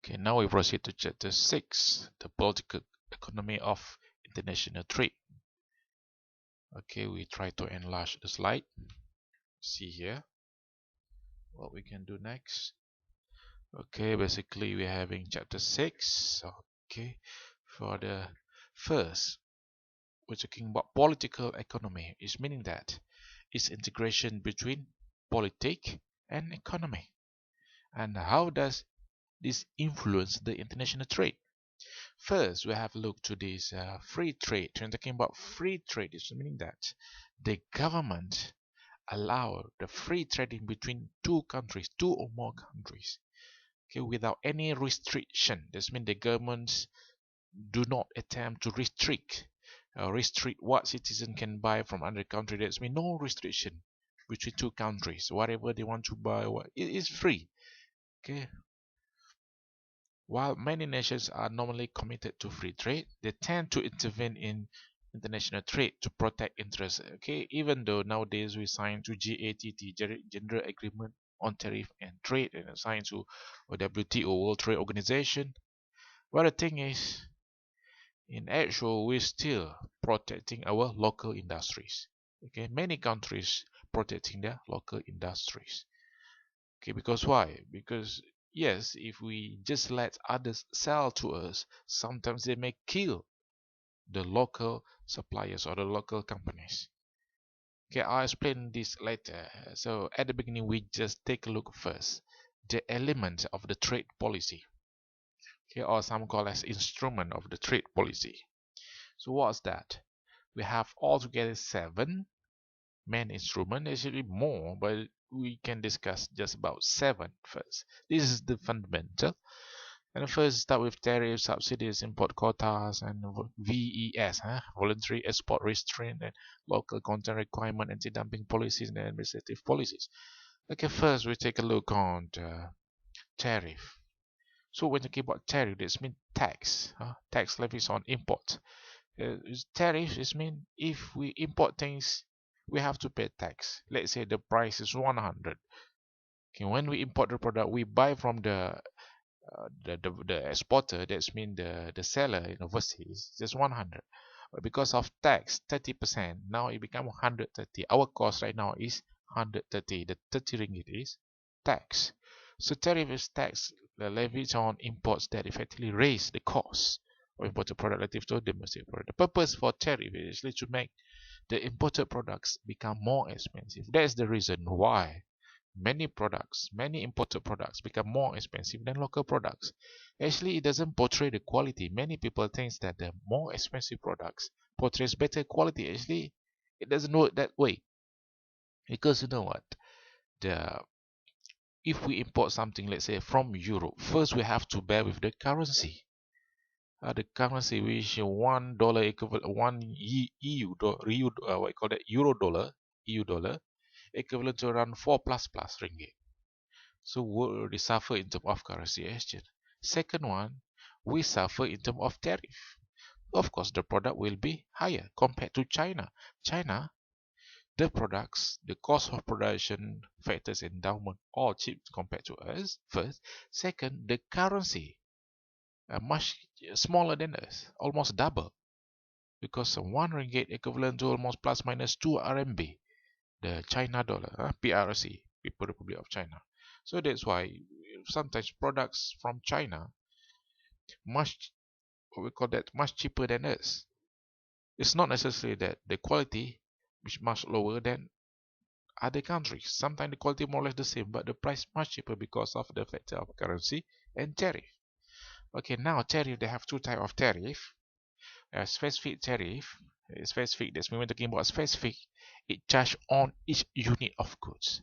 Okay, now we proceed to chapter 6, the political economy of international trade. Okay, we try to enlarge the slide. See here what we can do next. Okay, basically we're having chapter 6. Okay, for the first, we're talking about political economy. It's meaning that it's integration between politics and economy. And how does this influence the international trade? First, we have looked to this free trade. When talking about free trade, it's meaning that the government allow the free trading between two countries, two or more countries, okay, without any restriction. This means the governments do not attempt to restrict what citizen can buy from other country. That's mean no restriction between two countries. Whatever they want to buy, it is free. Okay. While many nations are normally committed to free trade, they tend to intervene in international trade to protect interests. Okay, even though nowadays we sign to GATT, General Agreement on Tariff and Trade, and sign to WTO, World Trade Organization. But the thing is, in actual, we're still protecting our local industries. Okay, many countries protecting their local industries. Okay, because why? Because yes, if we just let others sell to us, sometimes they may kill the local suppliers or the local companies. Okay, I'll explain this later. So at the beginning, we just take a look first the element of the trade policy. Okay, or some call as instrument of the trade policy. So what's that? We have altogether 7 main instruments, actually more, but we can discuss just about 7 first. This is the fundamental. And first start with tariffs, subsidies, import quotas, and VES, voluntary export restraint, and local content requirement, anti-dumping policies, and administrative policies. Okay, first we take a look on the tariff. So when talking about tariff, this means tax, tax levies on import. Tariff is mean if we import things, we have to pay tax. Let's say the price is 100. Okay, when we import the product, we buy from the exporter. That's mean the seller in overseas just 100. But because of tax 30%, now it become 130. Our cost right now is 130. The 30 ringgit is tax. So tariff is tax levied on imports that effectively raise the cost of imported product relative to domestic product. The purpose for tariff is actually to make the imported products become more expensive. That's the reason why many imported products become more expensive than local products. Actually, it doesn't portray the quality. Many people think that the more expensive products portrays better quality. Actually, it doesn't work that way. Because you know what? The If we import something, let's say from Europe, first we have to bear with the currency. The currency which $1 equivalent EU what you call that EU dollar equivalent to around 4 plus ringgit. So we already suffer in terms of currency exchange. Second one, we suffer in terms of tariff. Of course, the product will be higher compared to China. China, the products, the cost of production, factors, endowment, all cheap compared to us. First, second, the currency much smaller than us, almost double, because 1 ringgit equivalent to almost plus minus 2 RMB, the China dollar, PRC, People Republic of China. So that's why sometimes products from China much what we call that much cheaper than us. It's not necessarily that the quality is much lower than other countries. Sometimes the quality more or less the same, but the price much cheaper because of the factor of currency and tariff. Okay, now tariff, they have 2 types of tariff. Specific tariff, specific, that's when we're talking about specific, it charge on each unit of goods.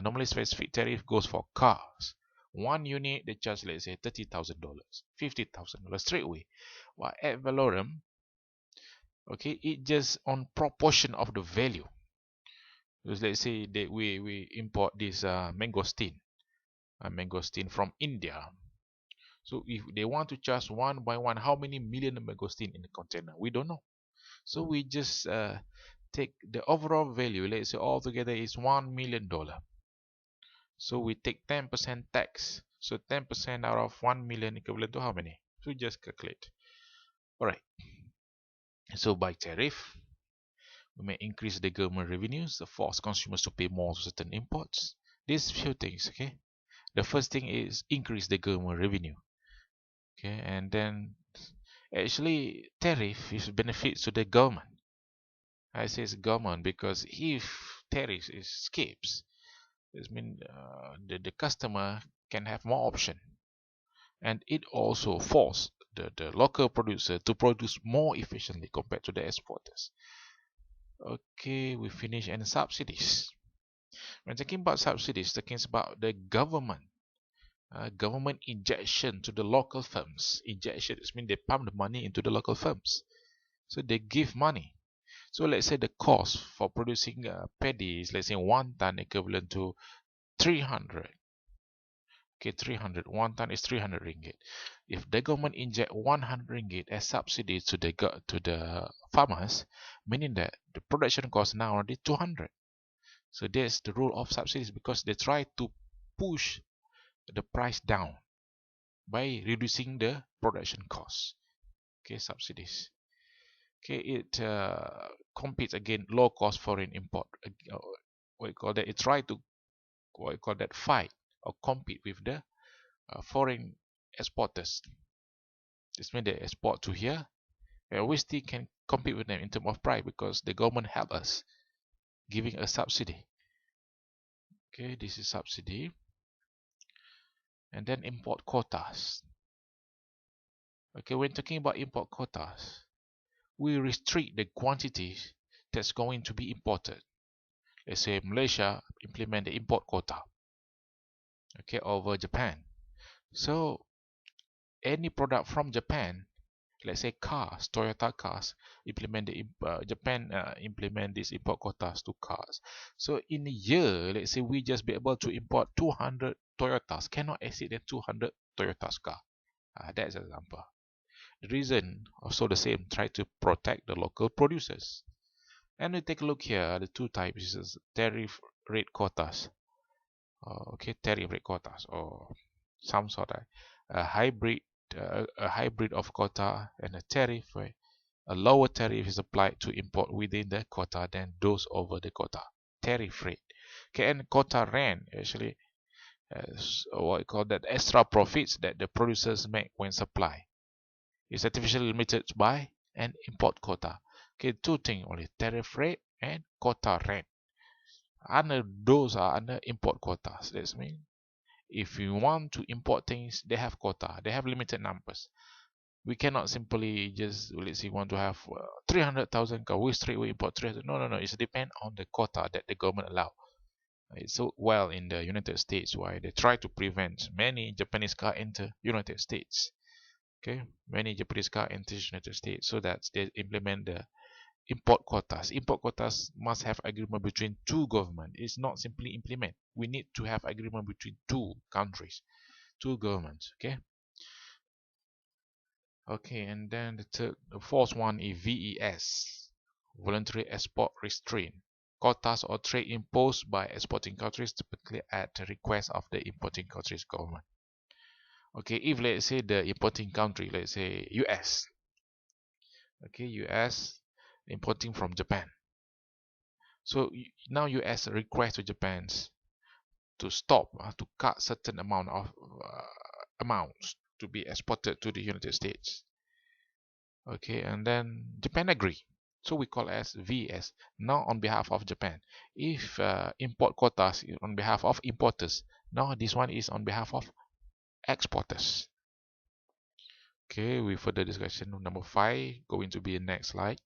Normally specific tariff goes for cars. 1 unit they charge, let's say, $30,000, $50,000 straight away. While ad valorem, okay, it just on proportion of the value. Because let's say that we import this mangosteen from India. So if they want to charge one by one, how many million mangosteen in the container? We don't know. So we just take the overall value. Let's say altogether is $1 million. So we take 10% tax. So 10% out of 1 million equivalent to how many? So just calculate. Alright. So by tariff, we may increase the government revenues, force consumers to pay more for certain imports. These few things, okay? The first thing is increase the government revenue. Okay, and then actually tariff is benefits to the government. I say it's government because if tariff escapes, it means the customer can have more option, and it also force the local producer to produce more efficiently compared to the exporters. Okay, we finish. And subsidies. When talking about subsidies, talking about the government injection to the local firms. Injection means they pump the money into the local firms. So they give money. So let's say the cost for producing paddy is, let's say, 1 ton equivalent to 300. Okay, 300. 1 ton is 300 ringgit. If the government inject 100 ringgit as subsidy to the farmers, meaning that the production cost now already 200. So that's the rule of subsidies, because they try to push the price down by reducing the production costs. Okay, subsidies. Okay, it competes against low cost foreign import. What you call that? It try to fight or compete with the foreign exporters. This means they export to here, and we still can compete with them in terms of price because the government help us, giving a subsidy. Okay, this is subsidy. And then import quotas. Okay, when talking about import quotas, we restrict the quantities that's going to be imported. Let's say Malaysia implement the import quota, okay, over Japan. So any product from Japan, let's say cars, Toyota cars, Japan implement these import quotas to cars. So in a year, let's say we just be able to import 200 Toyotas, cannot exceed the 200 Toyotas car. That's an example. The reason also the same, try to protect the local producers. And we take a look here, the two types is tariff rate quotas. Okay, tariff rate quotas, or some sort of a hybrid of quota and a tariff where a lower tariff is applied to import within the quota than those over the quota. Tariff rate. Okay, and quota rent actually what you call that, extra profits that the producers make when supply. Is artificially limited by an import quota. Okay, two things only, tariff rate and quota rent. Those are under import quotas. That's mean if you want to import things, they have quota. They have limited numbers. We cannot simply just, let's say, want to have 300,000 car. We straight away import 300. No. It depends on the quota that the government allow. It's so well in the United States why they try to prevent many Japanese car enter United States. Okay, many Japanese car enter United States so that they implement the import quotas. Import quotas must have agreement between two governments. It's not simply implement. We need to have agreement between two countries, two governments. Okay, and then the fourth one is VES, voluntary export restraint. Quotas or trade imposed by exporting countries, typically at the request of the importing country's government. Okay, if let's say the importing country, let's say US. Okay, US importing from Japan. So now US request to Japan to stop, to cut certain amount of amounts to be exported to the United States. Okay, and then Japan agree. So we call as VS. Now on behalf of Japan, if import quotas on behalf of importers, now this one is on behalf of exporters. Okay, we further discussion number 5 going to be the next slide.